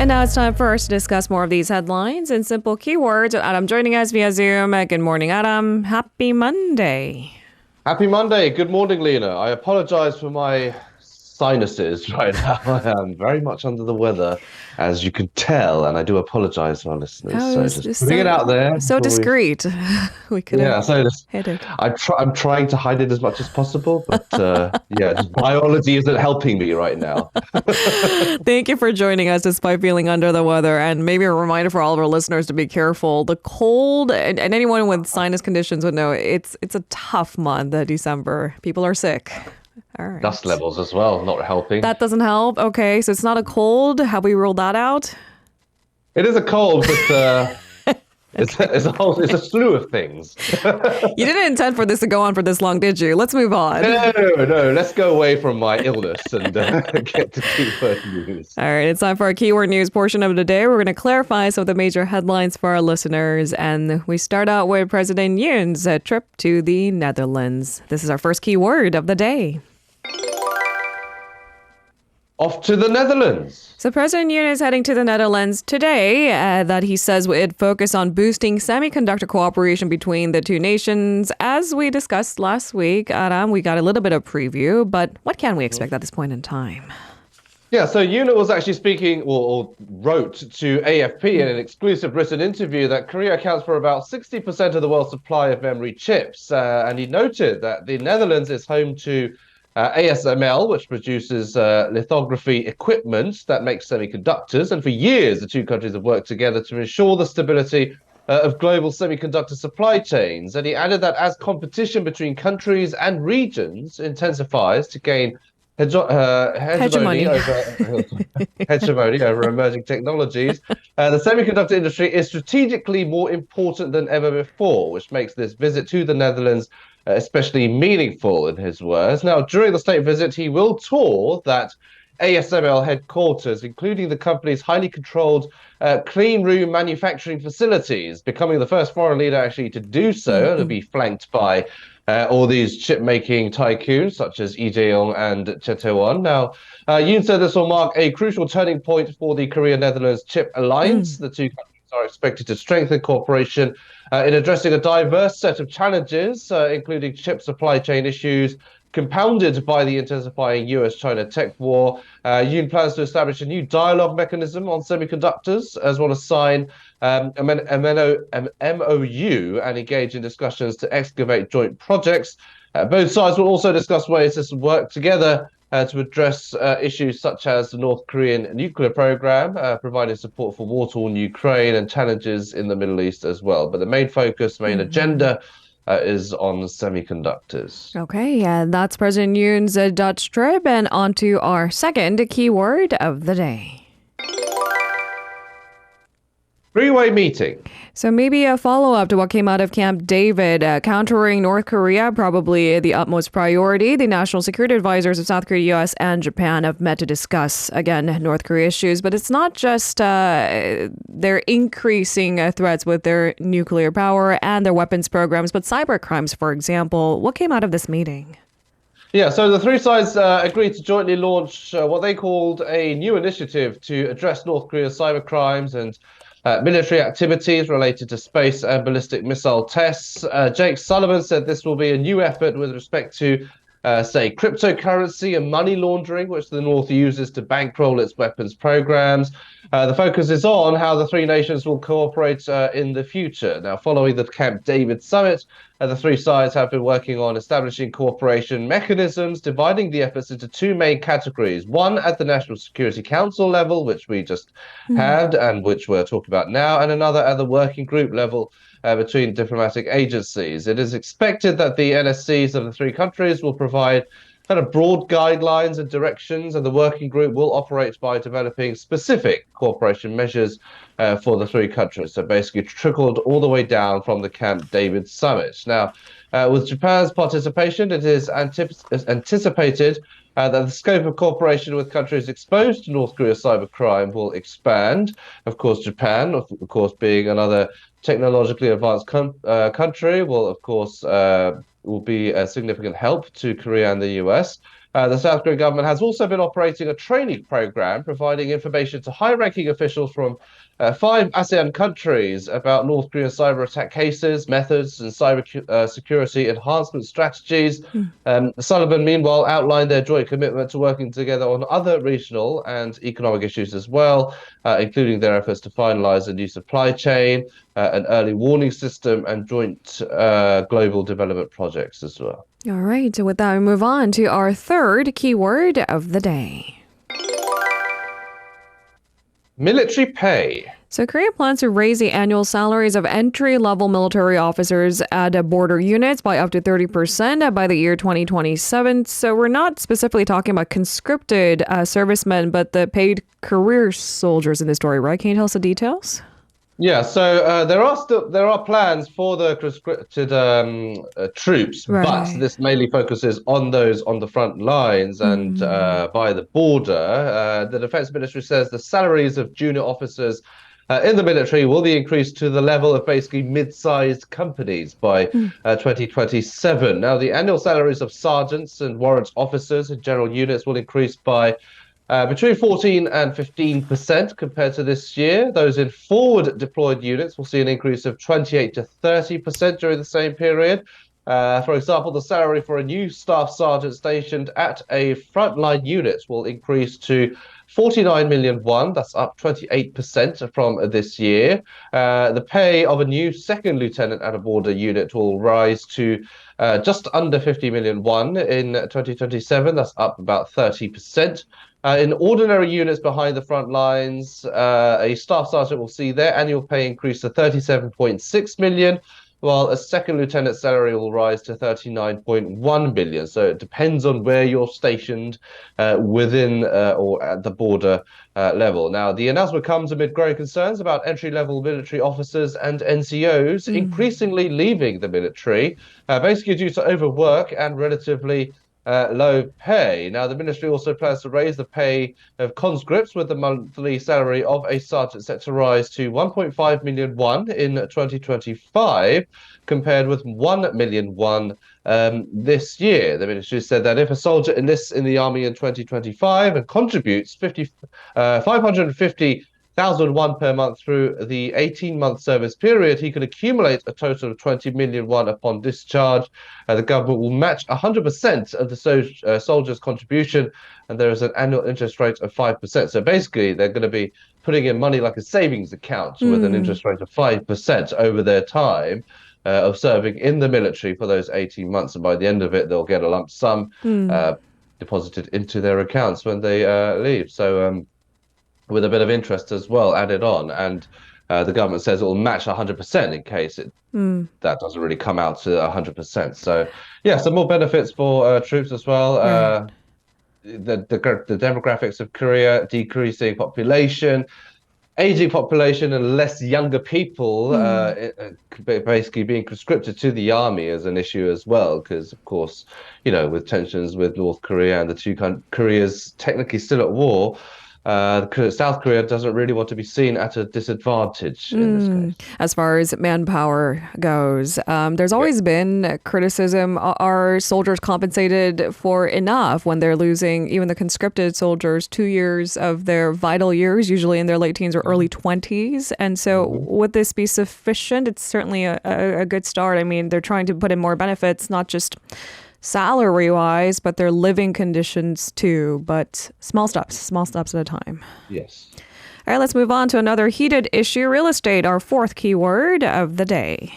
And now it's time for us to discuss more of these headlines in simple keywords. Adam joining us via Zoom. Good morning, Adam. Happy Monday. Happy Monday. Good morning, Lena. I apologize for my sinuses right now. I am very much under the weather, as you can tell, and I do apologize to our listeners. Oh, So it's just putting it out there. so discreet. We could Yeah, have so just, hit it. I'm trying to hide it as much as possible, but yeah, just biology isn't helping me right now. Thank you for joining us despite feeling under the weather. And maybe a reminder for all of our listeners to be careful. The cold and anyone with sinus conditions would know it's a tough month, December. People are sick. All right. Dust levels as well, not helping. That doesn't help. Okay, so it's not a cold. Have we ruled that out? It is a cold, but it's a slew of things. You didn't intend for this to go on for this long, did you? Let's move on. No. Let's go away from my illness and get to keyword news. All right, it's time for our keyword news portion of the day. We're going to clarify some of the major headlines for our listeners. And we start out with President Yoon's trip to the Netherlands. This is our first keyword of the day. Off to the Netherlands. So President Yoon is heading to the Netherlands today that he says would focus on boosting semiconductor cooperation between the two nations. As we discussed last week, Adam, we got a little bit of preview, but what can we expect at this point in time? Yeah, so Yoon was actually speaking or wrote to AFP in an exclusive written interview that Korea accounts for about 60% of the world's supply of memory chips. And he noted that the Netherlands is home to ASML, which produces lithography equipment that makes semiconductors. And for years, the two countries have worked together to ensure the stability of global semiconductor supply chains. And he added that as competition between countries and regions intensifies to gain hegemony over emerging technologies, the semiconductor industry is strategically more important than ever before, which makes this visit to the Netherlands especially meaningful, in his words. Now, during the state visit, he will tour that ASML headquarters, including the company's highly controlled clean room manufacturing facilities, becoming the first foreign leader actually to do so. It'll be flanked by all these chip-making tycoons, such as Lee Jae-yong and Cha Tae-won. Now, Yoon said this will mark a crucial turning point for the Korea-Netherlands chip alliance. The two countries are expected to strengthen cooperation in addressing a diverse set of challenges, including chip supply chain issues, compounded by the intensifying US-China tech war. Yoon plans to establish a new dialogue mechanism on semiconductors, as well as sign a MOU and engage in discussions to excavate joint projects. Both sides will also discuss ways to work together to address issues such as the North Korean nuclear program, providing support for war-torn Ukraine and challenges in the Middle East as well. But the main agenda is on semiconductors. Okay, that's President Yoon's Dutch trip, and on to our second keyword of the day. Three-way meeting. So maybe a follow-up to what came out of Camp David, countering North Korea, probably the utmost priority. The national security advisors of South Korea, US, and Japan have met to discuss, again, North Korea issues. But it's not just their increasing threats with their nuclear power and their weapons programs, but cyber crimes, for example. What came out of this meeting? Yeah, so the three sides agreed to jointly launch what they called a new initiative to address North Korea's cyber crimes and military activities related to space and ballistic missile tests. Jake Sullivan said this will be a new effort with respect to, say, cryptocurrency and money laundering, which the North uses to bankroll its weapons programs. The focus is on how the three nations will cooperate in the future. Now, following the Camp David summit, the three sides have been working on establishing cooperation mechanisms, dividing the efforts into two main categories. One at the National Security Council level, which we just had and which we're talking about now, and another at the working group level between diplomatic agencies. It is expected that the NSCs of the three countries will provide kind of broad guidelines and directions, and the working group will operate by developing specific cooperation measures for the three countries. So basically trickled all the way down from the Camp David summit. Now, with Japan's participation, it is anticipated that the scope of cooperation with countries exposed to North Korea's cybercrime will expand. Of course, Japan, of course, being another technologically advanced country, will, of course, will be a significant help to Korea and the US. The South Korean government has also been operating a training program, providing information to high-ranking officials from 5 ASEAN countries about North Korean cyber attack cases, methods, and cyber security enhancement strategies. Sullivan, meanwhile, outlined their joint commitment to working together on other regional and economic issues as well, including their efforts to finalize a new supply chain, an early warning system, and joint global development projects as well. All right, so with that, we move on to our third keyword of the day. Military pay. So Korea plans to raise the annual salaries of entry-level military officers at border units by up to 30% by the year 2027. So we're not specifically talking about conscripted servicemen, but the paid career soldiers in this story, right? Can you tell us the details? Yeah, so there are plans for the conscripted troops, but Right. this mainly focuses on those on the front lines and by the border. The Defense Ministry says the salaries of junior officers in the military will be increased to the level of basically mid-sized companies by 2027. Now, the annual salaries of sergeants and warrant officers in general units will increase by between 14 and 15% compared to this year. Those in forward deployed units will see an increase of 28 to 30% during the same period. For example, the salary for a new staff sergeant stationed at a frontline unit will increase to 49 million won. That's up 28% from this year. The pay of a new second lieutenant at a border unit will rise to just under 50 million won in 2027. That's up about 30%. In ordinary units behind the front lines, a staff sergeant will see their annual pay increase to 37.6 million, while a second lieutenant salary will rise to 39.1 billion. So it depends on where you're stationed within or at the border level. Now, the announcement comes amid growing concerns about entry-level military officers and NCOs increasingly leaving the military, basically due to overwork and relatively low pay. Now, the ministry also plans to raise the pay of conscripts, with the monthly salary of a sergeant set to rise to 1.5 million won in 2025, compared with 1 million won this year. The ministry said that if a soldier enlists in the army in 2025 and contributes 550,000 won per month through the 18-month service period, he can accumulate a total of 20 million won upon discharge. The government will match 100% of the soldier's contribution, and there is an annual interest rate of 5%. So basically, they're going to be putting in money like a savings account with an interest rate of 5% over their time of serving in the military for those 18 months. And by the end of it, they'll get a lump sum deposited into their accounts when they leave. So with a bit of interest as well added on. And the government says it will match 100% in case that doesn't really come out to 100%. So, yeah, some more benefits for troops as well. Right. The demographics of Korea, decreasing population, aging population, and less younger people basically being conscripted to the army is an issue as well. Because, of course, with tensions with North Korea and the two Koreas technically still at war, South Korea doesn't really want to be seen at a disadvantage in this case. As far as manpower goes, there's always been criticism. Are soldiers compensated for enough when they're losing, even the conscripted soldiers, 2 years of their vital years, usually in their late teens or early 20s? And so would this be sufficient? It's certainly a good start. I mean, they're trying to put in more benefits, not just salary-wise, but their living conditions too. But small steps at a time. Yes. All right, let's move on to another heated issue, real estate, our fourth keyword of the day.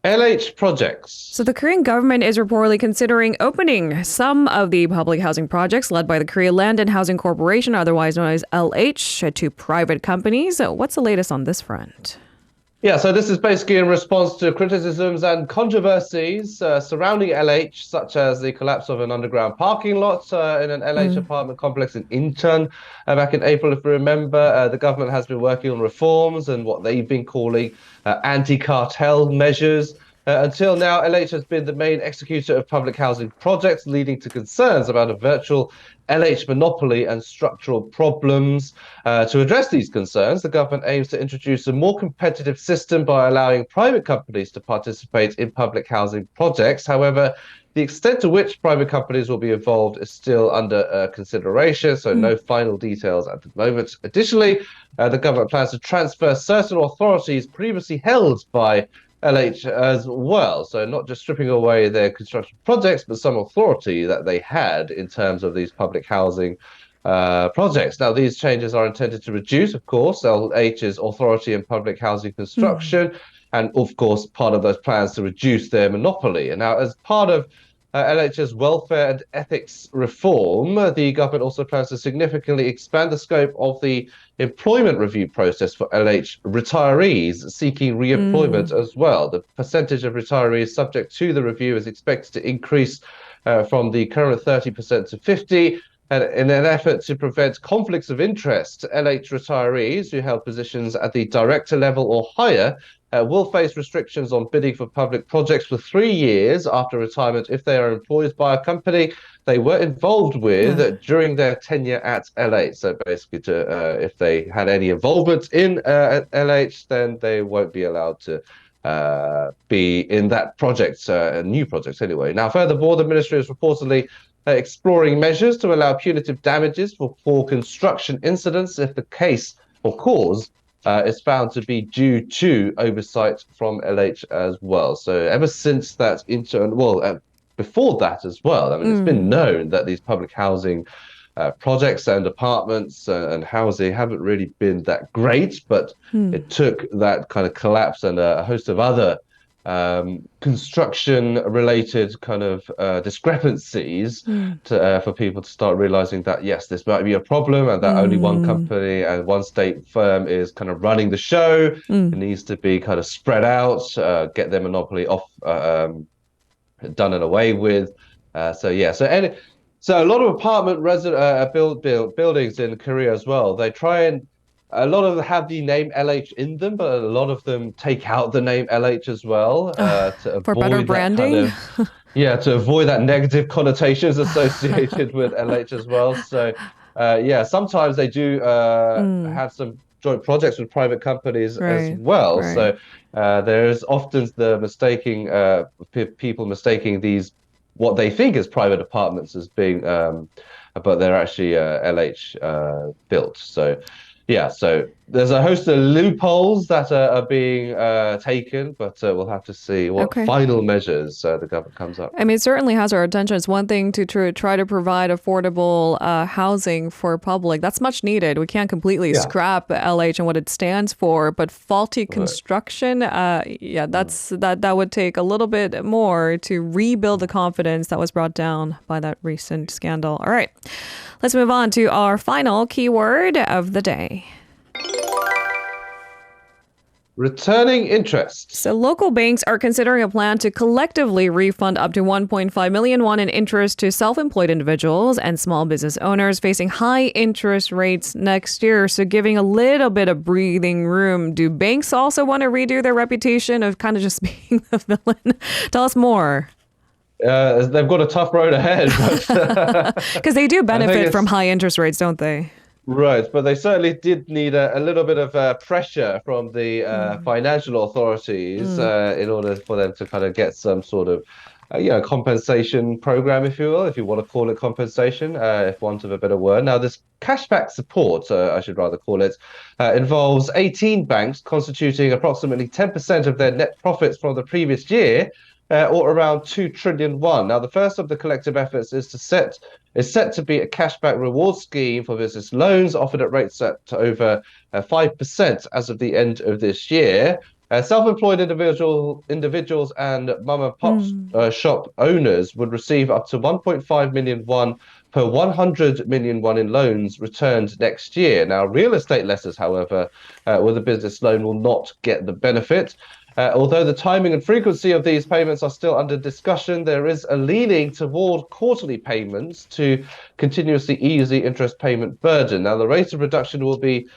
LH projects. So the Korean government is reportedly considering opening some of the public housing projects led by the Korea Land and Housing Corporation, otherwise known as LH, to private companies. What's the latest on this front? Yeah, so this is basically in response to criticisms and controversies surrounding LH, such as the collapse of an underground parking lot in an LH apartment complex in Incheon back in April, if you remember. The government has been working on reforms and what they've been calling anti-cartel measures. Until now, LH has been the main executor of public housing projects, leading to concerns about a virtual LH monopoly and structural problems. To address these concerns, the government aims to introduce a more competitive system by allowing private companies to participate in public housing projects. However, the extent to which private companies will be involved is still under consideration, so no final details at the moment. Additionally, the government plans to transfer certain authorities previously held by LH as well. So not just stripping away their construction projects, but some authority that they had in terms of these public housing projects. Now, these changes are intended to reduce, of course, LH's authority in public housing construction, and of course, part of those plans to reduce their monopoly. And now, as part of LH's welfare and ethics reform, the government also plans to significantly expand the scope of the employment review process for LH retirees seeking re-employment as well. The percentage of retirees subject to the review is expected to increase from the current 30% to 50%. And in an effort to prevent conflicts of interest, LH retirees who held positions at the director level or higher will face restrictions on bidding for public projects for 3 years after retirement if they are employed by a company they were involved with during their tenure at LH. So basically, if they had any involvement in LH, then they won't be allowed to be in that project, new projects anyway. Now, furthermore, the ministry is reportedly exploring measures to allow punitive damages for construction incidents if the case or cause is found to be due to oversight from LH as well. So ever since that before that as well, I mean, it's been known that these public housing projects and apartments and housing haven't really been that great, but it took that kind of collapse and a host of other construction-related kind of discrepancies for people to start realizing that, yes, this might be a problem and that only one company and one state firm is kind of running the show. It needs to be kind of spread out, get their monopoly off, done and away with. So a lot of apartment buildings in Korea as well, they try and a lot of them have the name LH in them, but a lot of them take out the name LH as well to for better avoid that branding. to avoid that negative connotations associated with LH as well. So sometimes they do have some joint projects with private companies as well. Right. So there's often the people mistaking these what they think is private apartments as being, but they're actually LH built. So. Yeah, so there's a host of loopholes that are being taken, but we'll have to see what final measures the government comes up. I mean, it certainly has our attention. It's one thing to try to provide affordable housing for public. That's much needed. We can't completely scrap LH and what it stands for, but faulty construction, that would take a little bit more to rebuild the confidence that was brought down by that recent scandal. All right. Let's move on to our final keyword of the day. Returning interest. So local banks are considering a plan to collectively refund up to 1.5 million won in interest to self-employed individuals and small business owners facing high interest rates next year. So giving a little bit of breathing room. Do banks also want to redo their reputation of kind of just being the villain? Tell us more. They've got a tough road ahead. Because they do benefit from high interest rates, don't they? Right, but they certainly did need a little bit of pressure from the financial authorities in order for them to kind of get some sort of compensation program, if you will, if you want to call it compensation, if want of a better word. Now, this cashback support, I should rather call it, involves 18 banks constituting approximately 10% of their net profits from the previous year, or around 2 trillion won. Now, the first of the collective efforts is set to be a cashback reward scheme for business loans offered at rates at over 5% as of the end of this year. Self-employed individuals and mom and pop shop owners would receive up to 1.5 million won per 100 million won in loans returned next year. Now, real estate lessors, however, with a business loan will not get the benefit. Although the timing and frequency of these payments are still under discussion, there is a leaning toward quarterly payments to continuously ease the interest payment burden. Now, the rate of reduction will be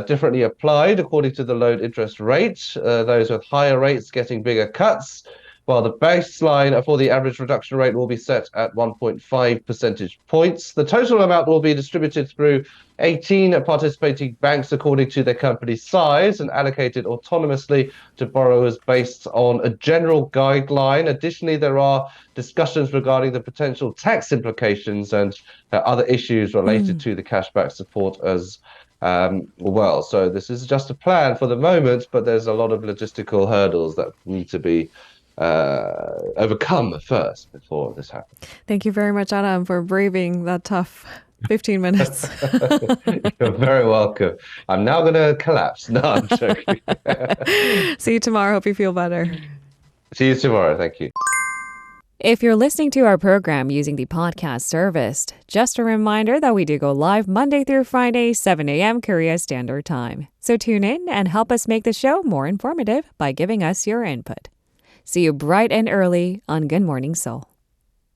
differently applied according to the loan interest rate, those with higher rates getting bigger cuts. while the baseline for the average reduction rate will be set at 1.5 percentage points. The total amount will be distributed through 18 participating banks according to their company size and allocated autonomously to borrowers based on a general guideline. Additionally, there are discussions regarding the potential tax implications and other issues related to the cashback support as well. So this is just a plan for the moment, but there's a lot of logistical hurdles that need to be overcome first before this happens. Thank you very much, Adam, for braving that tough 15 minutes. You're very welcome. I'm now going to collapse. No, I'm joking. See you tomorrow. Hope you feel better. See you tomorrow. Thank you. If you're listening to our program using the podcast service, just a reminder that we do go live Monday through Friday, 7 a.m. Korea Standard Time. So tune in and help us make the show more informative by giving us your input. See you bright and early on Good Morning Seoul.